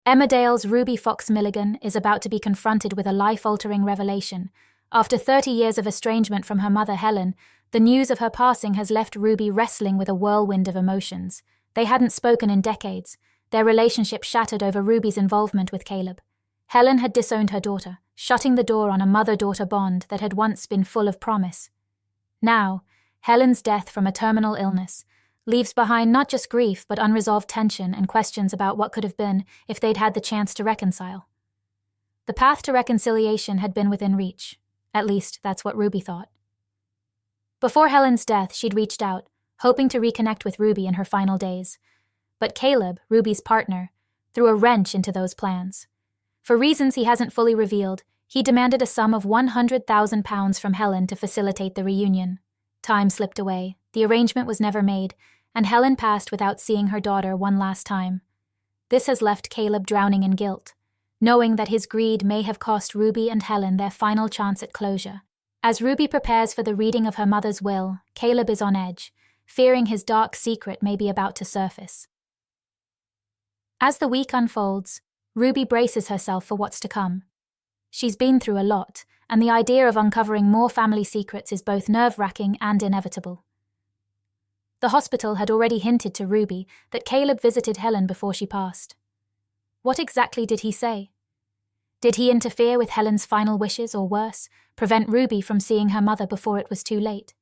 Emmerdale's Ruby Fox-Miligan is about to be confronted with a life-altering revelation. After 30 years of estrangement from her mother Helen, the news of her passing has left Ruby wrestling with a whirlwind of emotions. They hadn't spoken in decades, their relationship shattered over Ruby's involvement with Caleb. Helen had disowned her daughter, shutting the door on a mother-daughter bond that had once been full of promise. Now, Helen's death from a terminal illness leaves behind not just grief but unresolved tension and questions about what could have been if they'd had the chance to reconcile. The path to reconciliation had been within reach. At least, that's what Ruby thought. Before Helen's death, she'd reached out, hoping to reconnect with Ruby in her final days. But Caleb, Ruby's partner, threw a wrench into those plans. For reasons he hasn't fully revealed, he demanded a sum of £100,000 from Helen to facilitate the reunion. Time slipped away, the arrangement was never made, and Helen passed without seeing her daughter one last time. This has left Caleb drowning in guilt, knowing that his greed may have cost Ruby and Helen their final chance at closure. As Ruby prepares for the reading of her mother's will, Caleb is on edge, fearing his dark secret may be about to surface. As the week unfolds, Ruby braces herself for what's to come. She's been through a lot, and the idea of uncovering more family secrets is both nerve-wracking and inevitable. The hospital had already hinted to Ruby that Caleb visited Helen before she passed. What exactly did he say? Did he interfere with Helen's final wishes, or worse, prevent Ruby from seeing her mother before it was too late?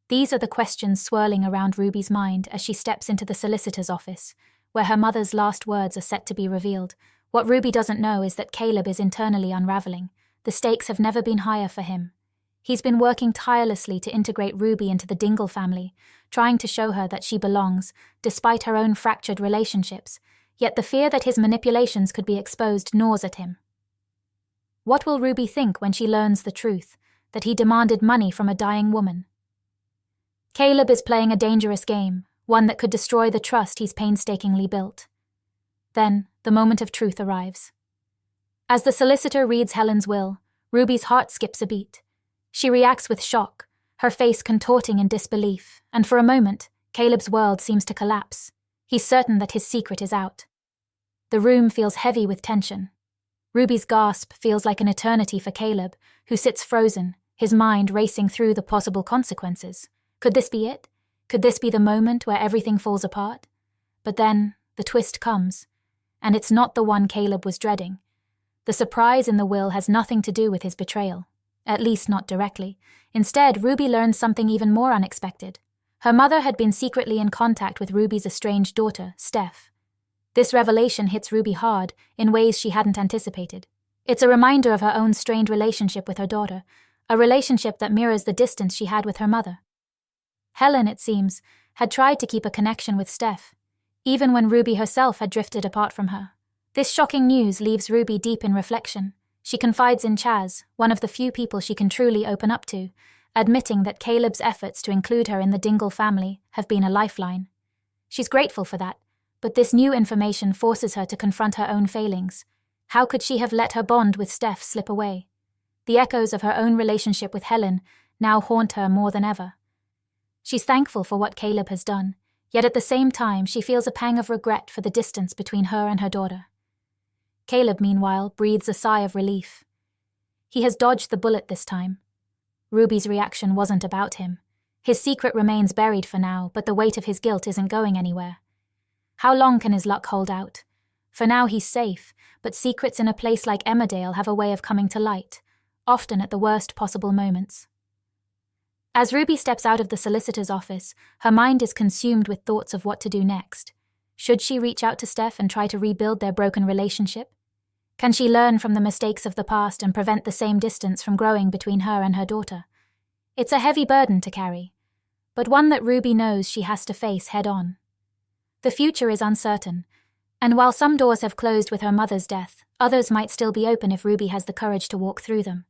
These are the questions swirling around Ruby's mind as she steps into the solicitor's office, where her mother's last words are set to be revealed. What Ruby doesn't know is that Caleb is internally unraveling. The stakes have never been higher for him. He's been working tirelessly to integrate Ruby into the Dingle family, trying to show her that she belongs, despite her own fractured relationships, yet the fear that his manipulations could be exposed gnaws at him. What will Ruby think when she learns the truth, that he demanded money from a dying woman? Caleb is playing a dangerous game, one that could destroy the trust he's painstakingly built. Then, the moment of truth arrives. As the solicitor reads Helen's will, Ruby's heart skips a beat. She reacts with shock, her face contorting in disbelief, and for a moment, Caleb's world seems to collapse. He's certain that his secret is out. The room feels heavy with tension. Ruby's gasp feels like an eternity for Caleb, who sits frozen, his mind racing through the possible consequences. Could this be it? Could this be the moment where everything falls apart? But then, the twist comes, and it's not the one Caleb was dreading. The surprise in the will has nothing to do with his betrayal, at least not directly. Instead, Ruby learns something even more unexpected. Her mother had been secretly in contact with Ruby's estranged daughter, Steph. This revelation hits Ruby hard, in ways she hadn't anticipated. It's a reminder of her own strained relationship with her daughter, a relationship that mirrors the distance she had with her mother. Helen, it seems, had tried to keep a connection with Steph, even when Ruby herself had drifted apart from her. This shocking news leaves Ruby deep in reflection. She confides in Chaz, one of the few people she can truly open up to, admitting that Caleb's efforts to include her in the Dingle family have been a lifeline. She's grateful for that, but this new information forces her to confront her own failings. How could she have let her bond with Steph slip away? The echoes of her own relationship with Helen now haunt her more than ever. She's thankful for what Caleb has done, yet at the same time she feels a pang of regret for the distance between her and her daughter. Caleb, meanwhile, breathes a sigh of relief. He has dodged the bullet this time. Ruby's reaction wasn't about him. His secret remains buried for now, but the weight of his guilt isn't going anywhere. How long can his luck hold out? For now he's safe, but secrets in a place like Emmerdale have a way of coming to light, often at the worst possible moments. As Ruby steps out of the solicitor's office, her mind is consumed with thoughts of what to do next. Should she reach out to Steph and try to rebuild their broken relationship? Can she learn from the mistakes of the past and prevent the same distance from growing between her and her daughter? It's a heavy burden to carry, but one that Ruby knows she has to face head-on. The future is uncertain, and while some doors have closed with her mother's death, others might still be open if Ruby has the courage to walk through them.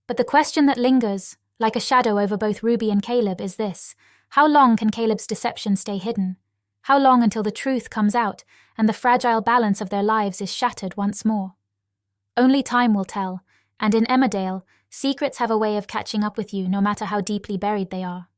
But the question that lingers, like a shadow over both Ruby and Caleb, is this: how long can Caleb's deception stay hidden? How long until the truth comes out and the fragile balance of their lives is shattered once more? Only time will tell, and in Emmerdale, secrets have a way of catching up with you no matter how deeply buried they are.